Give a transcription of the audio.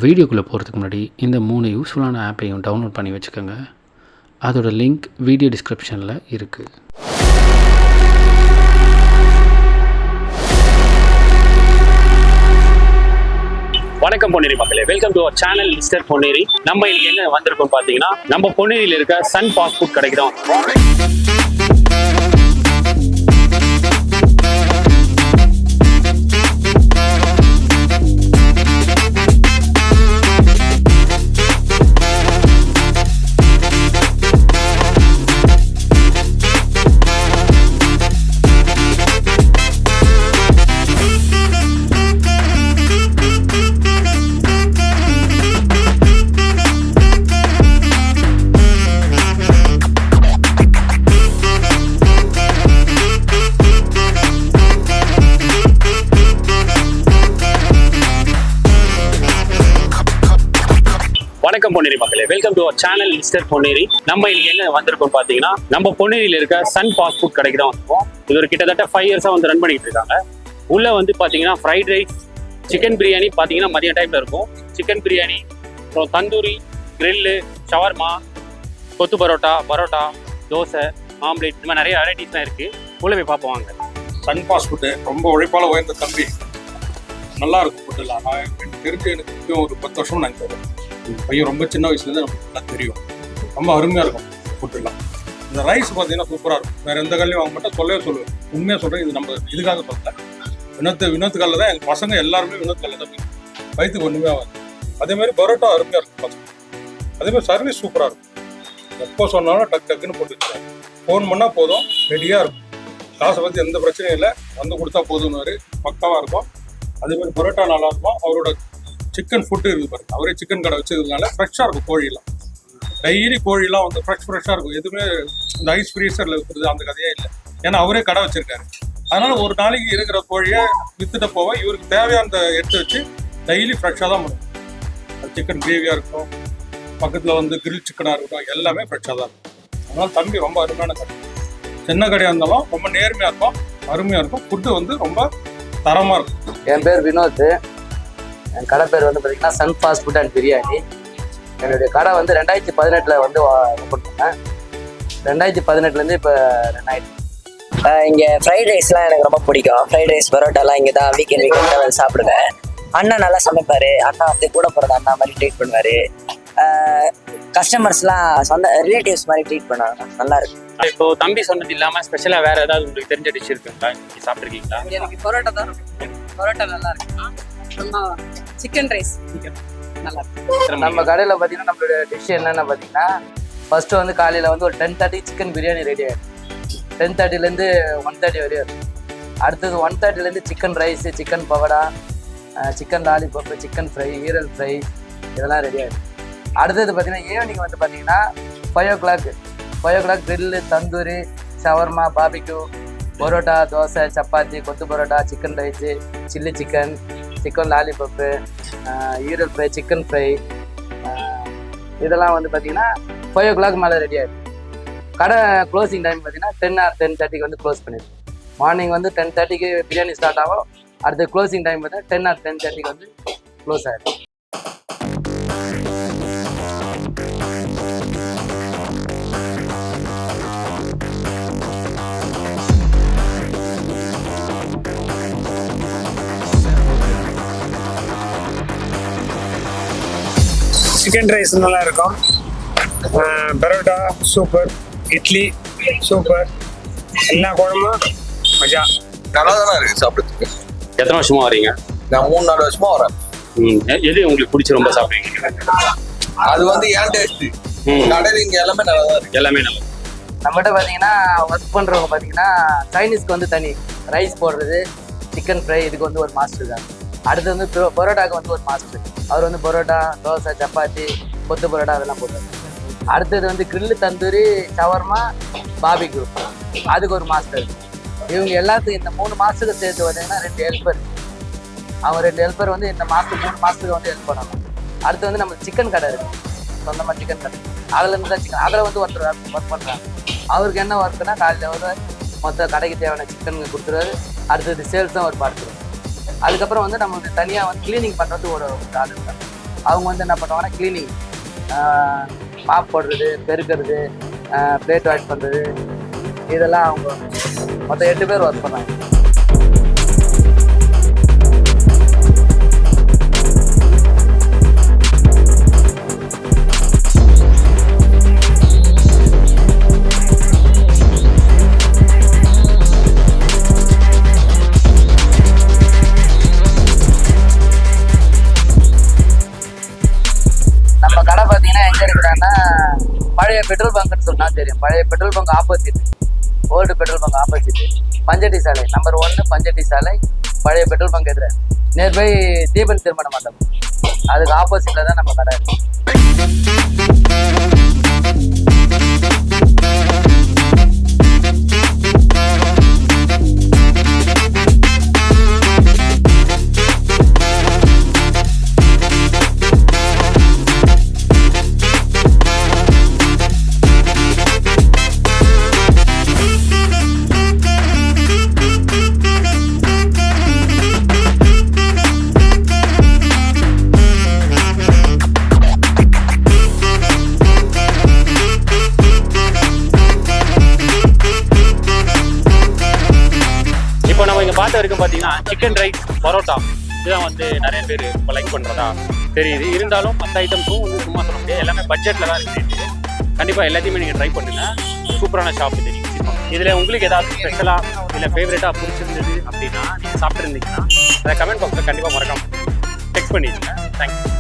வீடியோக்குள்ளே போகிறதுக்கு முன்னாடி இந்த 3 யூஸ்ஃபுல்லான ஆப்பையும் டவுன்லோட் பண்ணி வச்சுக்கோங்க. அதோட லிங்க் வீடியோ டிஸ்கிரிப்ஷனில் இருக்குது. வணக்கம் பொன்னேரி மக்களே, welcome to our channel mister Ponneri. நம்ம இன்னைக்கு எங்க வந்திருக்கோம் பார்த்தீங்கன்னா, நம்ம பொன்னேரியில் இருக்க சன் ஃபாஸ்ட் ஃபுட் கடைக்கு தான். வணக்கம் பொன்னேரி மக்களே, welcome to our channel mister Ponneri. நம்ம இன்னைக்கு எங்க வந்திருக்கோம் பார்த்தீங்கன்னா, நம்ம பொன்னேரியில் இருக்க சன் ஃபாஸ்ட் ஃபுட் கடைக்கு தான் வந்திருக்கோம். இது ஒரு கிட்டத்தட்ட 5 இயர்ஸாக வந்து ரன் பண்ணிட்டு இருக்காங்க. உள்ள வந்து பார்த்தீங்கன்னா ஃப்ரைட் ரைஸ், சிக்கன் பிரியாணி பார்த்தீங்கன்னா மதியம் டைம்ல இருக்கும். சிக்கன் பிரியாணி, அப்புறம் தந்தூரி, கிரில்லு, ஷவர்மா, கொத்து பரோட்டா, தோசை, ஆம்லேட், இந்த மாதிரி நிறைய வெரைட்டிஸ்லாம் இருக்கு. உள்ள போய் பார்ப்போம் வாங்க. சன் ஃபாஸ்ட் ஃபுட்டு ரொம்ப உழைப்பால உயர்ந்த தம்பி. நல்லா இருக்கும் ஃபுட்டுலாம். எனக்கு தெரிஞ்சு எனக்கு ஒரு 10 வருஷம் நான் தருவேன். பையன் ரொம்ப சின்ன வயசுலேருந்து நமக்கு நல்லா தெரியும். ரொம்ப அருமையாக இருக்கும் ஃபுட்டுலாம். இந்த ரைஸ் பார்த்தீங்கன்னா சூப்பராக இருக்கும். வேறு எந்த கல்லையும் வாங்க மாட்டேன், சொல்லுவேன். உண்மையாக சொல்கிறேன், இது நம்ம இதுக்காக சொல்லல. வினோத்துக்காலில் தான் எங்கள் பசங்க எல்லாருமே வினோத்துக்காலில் தான் போய் வயிற்றுக்கு ஒன்றுமே ஆகாது. அதேமாதிரி பரோட்டா அருமையாக இருக்கும் பசங்க. அதேமாதிரி சர்வீஸ் சூப்பராக இருக்கும். எப்போ சொன்னாலும் டக்குன்னு போட்டு வச்சுருக்காங்க. ஃபோன் பண்ணால் போதும், ரெடியாக இருக்கும். காசை பற்றி எந்த பிரச்சனையும் இல்லை, வந்து கொடுத்தா போதும்னு பக்காவாக இருக்கும். அதேமாதிரி பரோட்டா நல்லாயிருக்கும். அவரோட சிக்கன் ஃபுட்டு இருக்குது பாருங்க, அவரே சிக்கன் கடை வச்சதுனால ஃப்ரெஷ்ஷாக இருக்கும். கோழிலாம் டெய்லி கோழிலாம் வந்து ஃப்ரெஷ்ஷாக இருக்கும். எதுவுமே இந்த ஐஸ் ஃப்ரீசரில் இருக்கிறது அந்த கதையே இல்லை. ஏன்னா அவரே கடை வச்சிருக்காரு. அதனால ஒரு நாளைக்கு இருக்கிற கோழியை வித்துட்டு போக இவருக்கு தேவையான எடுத்து வச்சு டெய்லி ஃப்ரெஷ்ஷாக தான் பண்ணுவோம். அது சிக்கன் கிரேவியாக இருக்கும், பக்கத்தில் வந்து கிரில் சிக்கனாக இருக்கட்டும், எல்லாமே ஃப்ரெஷ்ஷாக தான் இருக்கும். அதனால தம்பி ரொம்ப அருமையான கடை. சின்ன கடையாக இருந்தாலும் ரொம்ப நேர்மையாக இருக்கும், அருமையாக இருக்கும். ஃபுட்டு வந்து ரொம்ப தரமாக இருக்கும். என் பேர் வினோத். என் கடை பேர் வந்து பார்த்தீங்கன்னா sun fast food and biryani. என்னுடைய கடை வந்து 2018 வந்து ஓப்பன் பண்ணேன். 2018 இப்போ ரன் ஆகிடுச்சு. இங்கே ஃப்ரைட் ரைஸ்லாம் எனக்கு ரொம்ப பிடிக்கும். ஃப்ரைட் ரைஸ், பரோட்டாலாம் இங்கே தான் வீக்கெண்ட் வந்து சாப்பிடுவேன். அண்ணா நல்லா சமைப்பார். அண்ணா வந்து கூட போகிறது அண்ணா மாதிரி ட்ரீட் பண்ணுவார். கஸ்டமர்ஸ்லாம் சொந்த ரிலேட்டிவ்ஸ் மாதிரி ட்ரீட் பண்ணுவாங்க. நல்லா இருக்கும். இப்போ தம்பி சொன்னது இல்லாமல் ஸ்பெஷலாக வேற ஏதாவது உங்களுக்கு தெரிஞ்ச டிஷ் இருக்குங்களா? நீங்கள் சாப்பிட்ருக்கீங்களா? எனக்கு பரோட்டா தான் இருக்கும். பரோட்டா நல்லா இருக்கும். சிக்கன் ரைஸ் நல்லா இருக்கும். நம்ம கடையில் பார்த்தீங்கன்னா நம்மளோட டிஷ் என்னென்ன பார்த்தீங்கன்னா, ஃபர்ஸ்ட்டு வந்து காலையில் வந்து ஒரு 10:30 சிக்கன் பிரியாணி ரெடி ஆகிடும். 10:30லேருந்து 1:30 வரையும் இருக்கும். அடுத்தது 1:30லேருந்து சிக்கன் ரைஸு, சிக்கன் பவடா, சிக்கன் லாலிபப்பு, சிக்கன் ஃப்ரை, ஈரல் ஃப்ரை, இதெல்லாம் ரெடி ஆகிடும். அடுத்தது பார்த்தீங்கன்னா ஈவினிங் வந்து பார்த்தீங்கன்னா 5 o'clock grill, tandoori, shawarma, barbecue, parotta, dosa, chapati, kothu parotta, chicken rice, chilli chicken, chicken lollipop, ஈரல் ஃப்ரை, சிக்கன் ஃப்ரை, இதெல்லாம் வந்து பார்த்தீங்கன்னா 5 o'clock மேலே ரெடி ஆகிடும். கடை க்ளோசிங் டைம் பார்த்தீங்கன்னா 10 or 10:30 வந்து க்ளோஸ் பண்ணிடுவோம். மார்னிங் வந்து 10:30 பிரியாணி ஸ்டார்ட் ஆகும். அடுத்த க்ளோசிங் டைம் பார்த்தீங்கன்னா 10 or 10:30 வந்து க்ளோஸ் ஆகிடும். சிக்கன் ரைஸ் நல்லா இருக்கும். பரோட்டா சூப்பர், இட்லி சூப்பர், எல்லா குழம்பும் மஜா. நல்லா தானே இருக்கு சாப்பிட்றதுக்கு. எத்தனை வருஷமா வரீங்க? நான் 3-4 வருஷமா வரேன். எது உங்களுக்கு பிடிச்சி ரொம்ப சாப்பிடுவீங்க? அது வந்து ஏன் டேஸ்ட். கடையில் இங்கே எல்லாமே நல்லா தான் இருக்கு. எல்லாமே நல்லா. நம்மகிட்ட பார்த்தீங்கன்னா ஒர்க் பண்ணுறவங்க பார்த்தீங்கன்னா சைனீஸ்க்கு வந்து தனி ரைஸ் போடுறது, சிக்கன் ஃப்ரை இதுக்கு வந்து ஒரு மாஸ்டர் தான். அடுத்து வந்து பரோட்டாவுக்கு வந்து ஒரு மாஸ்டர். அவர் வந்து பரோட்டா, தோசை, சப்பாத்தி, கொத்து பரோட்டா அதெல்லாம் போட்டார். அடுத்தது வந்து கிரில்லு, தந்தூரி, ஷவர்மா, பாபிக்யூ, அதுக்கு ஒரு மாஸ்டர். இவங்க எல்லாத்துக்கும் இந்த 3 மாஸ்டருக்கு சேர்த்து பார்த்தீங்கன்னா 2 ஹெல்ப்பர். அவங்க 2 ஹெல்ப்பர் வந்து இந்த 3 மாஸ்டருக்கு வந்து ஹெல்ப் பண்ணணும். அடுத்து வந்து நம்ம சிக்கன் கடை இருக்குது, சொந்தமாக சிக்கன் கடை. அதுலேருந்து தான் சிக்கன், அதில் வந்து ஒருத்தர் ஒர்க் பண்ணுறாங்க. அவருக்கு என்ன ஒர்க்குன்னா காலையில் ஒரு மொத்த கடைக்கு தேவையான சிக்கன் கொடுத்துருவாரு. அடுத்தது சேல்ஸ் தான் ஒரு பார்த்துருவாரு. அதுக்கப்புறம் வந்து நம்மளுக்கு தனியாக வந்து கிளீனிங் பண்ணுறது ஒரு ஆள் இருக்காங்க. அவங்க வந்து என்ன பண்ணுவாங்கன்னா க்ளீனிங், மாப் போடுறது, பெருக்கிறது, பிளேட் வாஷ் பண்ணுறது, இதெல்லாம் அவங்க மொத்தம் 8 பேர் ஒர்க் பண்ணாங்க. நம்ம கடை பார்த்தீங்கன்னா எங்கே இருக்குறாங்கன்னா பழைய பெட்ரோல் பங்க்னு சொன்னால் தெரியும். பழைய petrol bunk opposite, old petrol bunk opposite, Panjetty சாலை நம்பர் 1, பஞ்சட்டி சாலை, பழைய பெட்ரோல் பங்க் எதிர நியர்பை தீபன் திருமண மண்டபம், அதுக்கு ஆப்போசிட்டில் தான் நம்ம கடை இருக்கு. இப்போ நம்ம இங்கே பார்த்த வரைக்கும் பார்த்தீங்கன்னா சிக்கன் ரைஸ், பரோட்டா இதுதான் வந்து நிறைய பேர் இப்போ லைக் பண்ணுறதா தெரியுது. இருந்தாலும் மற்ற ஐட்டம்ஸும் வந்து சும்மா சொல்ல முடியாது, எல்லாமே பட்ஜெட்டில் தான் இருக்குது. கண்டிப்பாக எல்லாத்தையுமே நீங்கள் ட்ரை பண்ணுங்கள். சூப்பரான ஷாப் இது. நீங்கள் இதில் உங்களுக்கு ஏதாவது ஸ்பெஷலாக இல்லை ஃபேவரட்டாக பிடிச்சிருந்தது அப்படின்னா நீங்கள் சாப்பிட்ருந்தீங்கன்னா அதை கமெண்ட் பாக்ஸில் கண்டிப்பாக மறக்காமல் டெக்ஸ்ட் பண்ணிடுங்க. தேங்க்யூ.